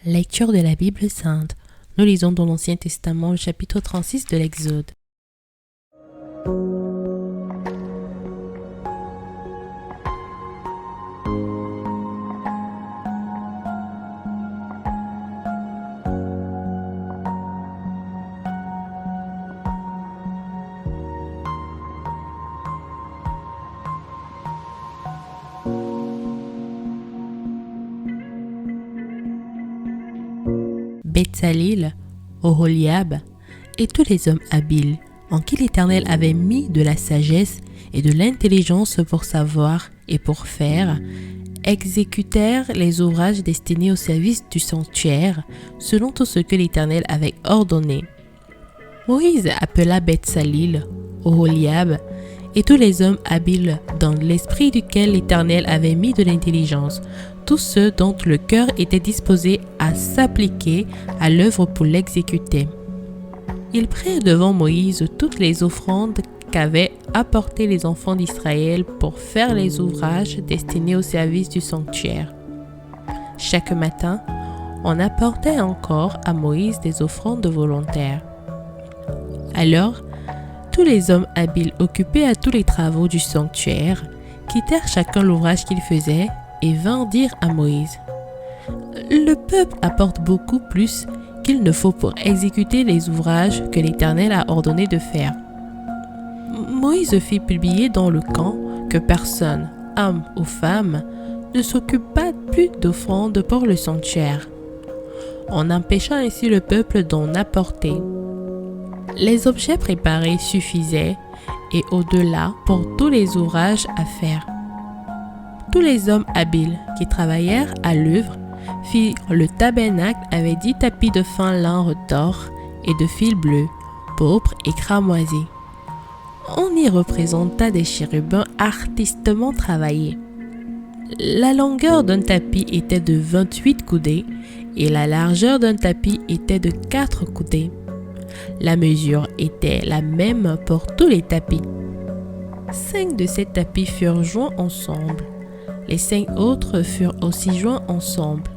Lecture de la Bible sainte. Nous lisons dans l'Ancien Testament le chapitre 36 de l'Exode. Betsalil, Oholiab et tous les hommes habiles en qui l'Éternel avait mis de la sagesse et de l'intelligence pour savoir et pour faire, exécutèrent les ouvrages destinés au service du sanctuaire selon tout ce que l'Éternel avait ordonné. Moïse appela Betsalil, Oholiab et tous les hommes habiles dans l'esprit duquel l'Éternel avait mis de l'intelligence, tous ceux dont le cœur était disposé à s'appliquer à l'œuvre pour l'exécuter. Ils prirent devant Moïse toutes les offrandes qu'avaient apportées les enfants d'Israël pour faire les ouvrages destinés au service du sanctuaire. Chaque matin, on apportait encore à Moïse des offrandes volontaires. Alors, tous les hommes habiles occupés à tous les travaux du sanctuaire quittèrent chacun l'ouvrage qu'ils faisaient et vinrent dire à Moïse : « Le peuple apporte beaucoup plus qu'il ne faut pour exécuter les ouvrages que l'Éternel a ordonné de faire. » Moïse fit publier dans le camp que personne, homme ou femme, ne s'occupe pas plus d'offrandes pour le sanctuaire. On empêcha ainsi le peuple d'en apporter. Les objets préparés suffisaient et au-delà pour tous les ouvrages à faire. Tous les hommes habiles qui travaillèrent à l'œuvre firent le tabernacle avec 10 tapis de fin lin retors et de fil bleu, pourpre et cramoisi. On y représenta des chérubins artistement travaillés. La longueur d'un tapis était de 28 coudées et la largeur d'un tapis était de 4 coudées. La mesure était la même pour tous les tapis. 5 de ces tapis furent joints ensemble. Les 5 autres furent aussi joints ensemble.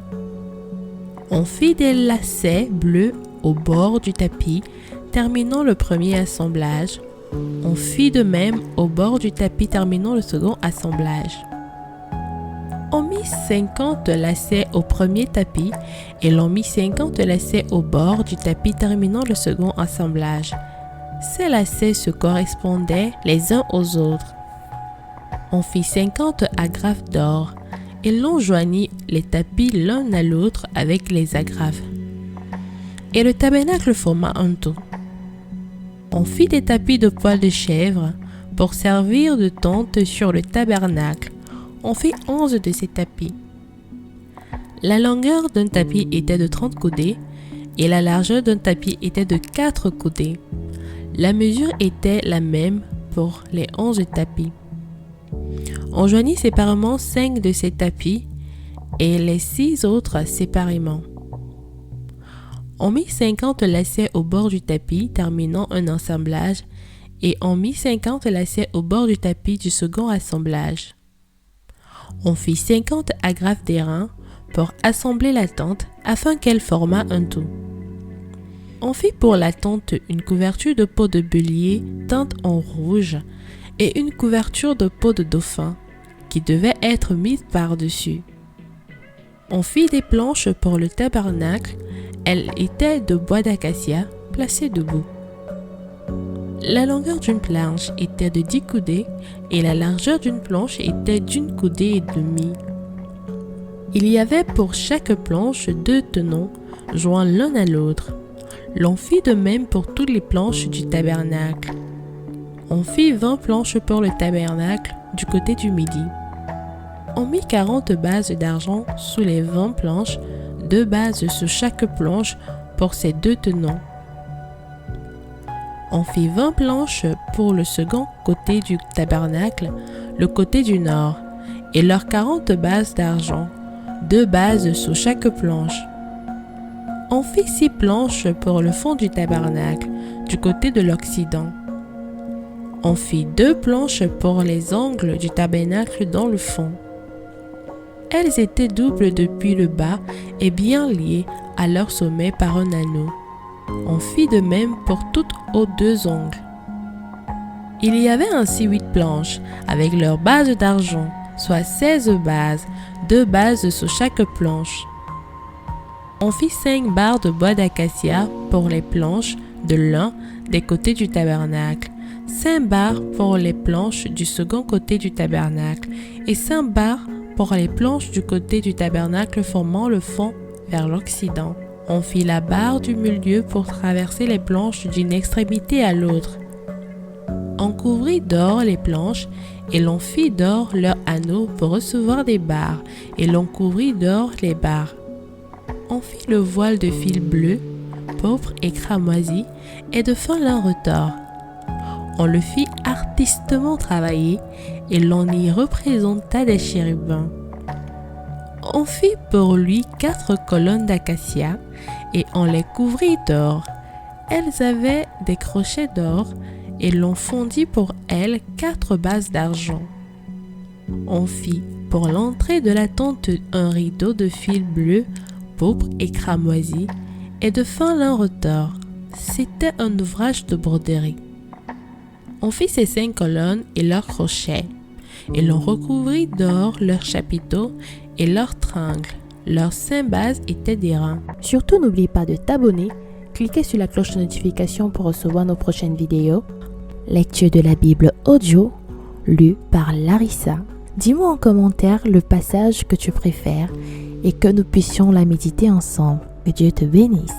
On fit des lacets bleus au bord du tapis, terminant le premier assemblage. On fit de même au bord du tapis, terminant le second assemblage. On mit 50 lacets au premier tapis et l'on mit 50 lacets au bord du tapis, terminant le second assemblage. Ces lacets se correspondaient les uns aux autres. On fit 50 agrafes d'or et l'on joignit les tapis l'un à l'autre avec les agrafes. Et le tabernacle forma un tout. On fit des tapis de poils de chèvre pour servir de tente sur le tabernacle. On fit 11 de ces tapis. La longueur d'un tapis était de 30 coudées et la largeur d'un tapis était de 4 coudées. La mesure était la même pour les 11 tapis. On joignit séparément 5 de ces tapis et les 6 autres séparément. On mit 50 lacets au bord du tapis, terminant un assemblage, et on mit 50 lacets au bord du tapis du second assemblage. On fit 50 agrafes d'airain pour assembler la tente afin qu'elle formât un tout. On fit pour la tente une couverture de peau de bélier teinte en rouge et une couverture de peau de dauphin qui devait être mise par-dessus. On fit des planches pour le tabernacle. Elles étaient de bois d'acacia placées debout. La longueur d'une planche était de 10 coudées et la largeur d'une planche était d'une coudée et demie. Il y avait pour chaque planche 2 tenons joints l'un à l'autre. L'on fit de même pour toutes les planches du tabernacle. On fit 20 planches pour le tabernacle du côté du midi. On mit 40 bases d'argent sous les 20 planches, 2 bases sous chaque planche pour ces 2 tenons. On fit 20 planches pour le second côté du tabernacle, le côté du nord, et leurs 40 bases d'argent, 2 bases sous chaque planche. On fit 6 planches pour le fond du tabernacle, du côté de l'Occident. On fit 2 planches pour les angles du tabernacle dans le fond. Elles étaient doubles depuis le bas et bien liées à leur sommet par un anneau. On fit de même pour toutes aux 2 ongles. Il y avait ainsi 8 planches avec leurs bases d'argent, soit 16 bases, 2 bases sur chaque planche. On fit 5 barres de bois d'acacia pour les planches de l'un des côtés du tabernacle, 5 barres pour les planches du second côté du tabernacle et 5 barres pour les planches du côté du tabernacle formant le fond vers l'occident. On fit la barre du milieu pour traverser les planches d'une extrémité à l'autre. On couvrit d'or les planches et l'on fit d'or leurs anneaux pour recevoir des barres et l'on couvrit d'or les barres. On fit le voile de fil bleu, pourpre et cramoisi et de fin lin retors. On le fit artistement travailler et l'on y représenta des chérubins. On fit pour lui 4 colonnes d'acacia et on les couvrit d'or. Elles avaient des crochets d'or et l'on fondit pour elles 4 bases d'argent. On fit pour l'entrée de la tente un rideau de fil bleu, pourpre et cramoisi et de fin lin retors. C'était un ouvrage de broderie. On fit ces 5 colonnes et leurs crochets, et l'on recouvrit d'or leurs chapiteaux et leurs tringles. Leurs 5 bases étaient d'airain. Surtout, n'oublie pas de t'abonner, cliquez sur la cloche de notification pour recevoir nos prochaines vidéos. Lecture de la Bible audio, lue par Larissa. Dis-moi en commentaire le passage que tu préfères et que nous puissions la méditer ensemble. Que Dieu te bénisse.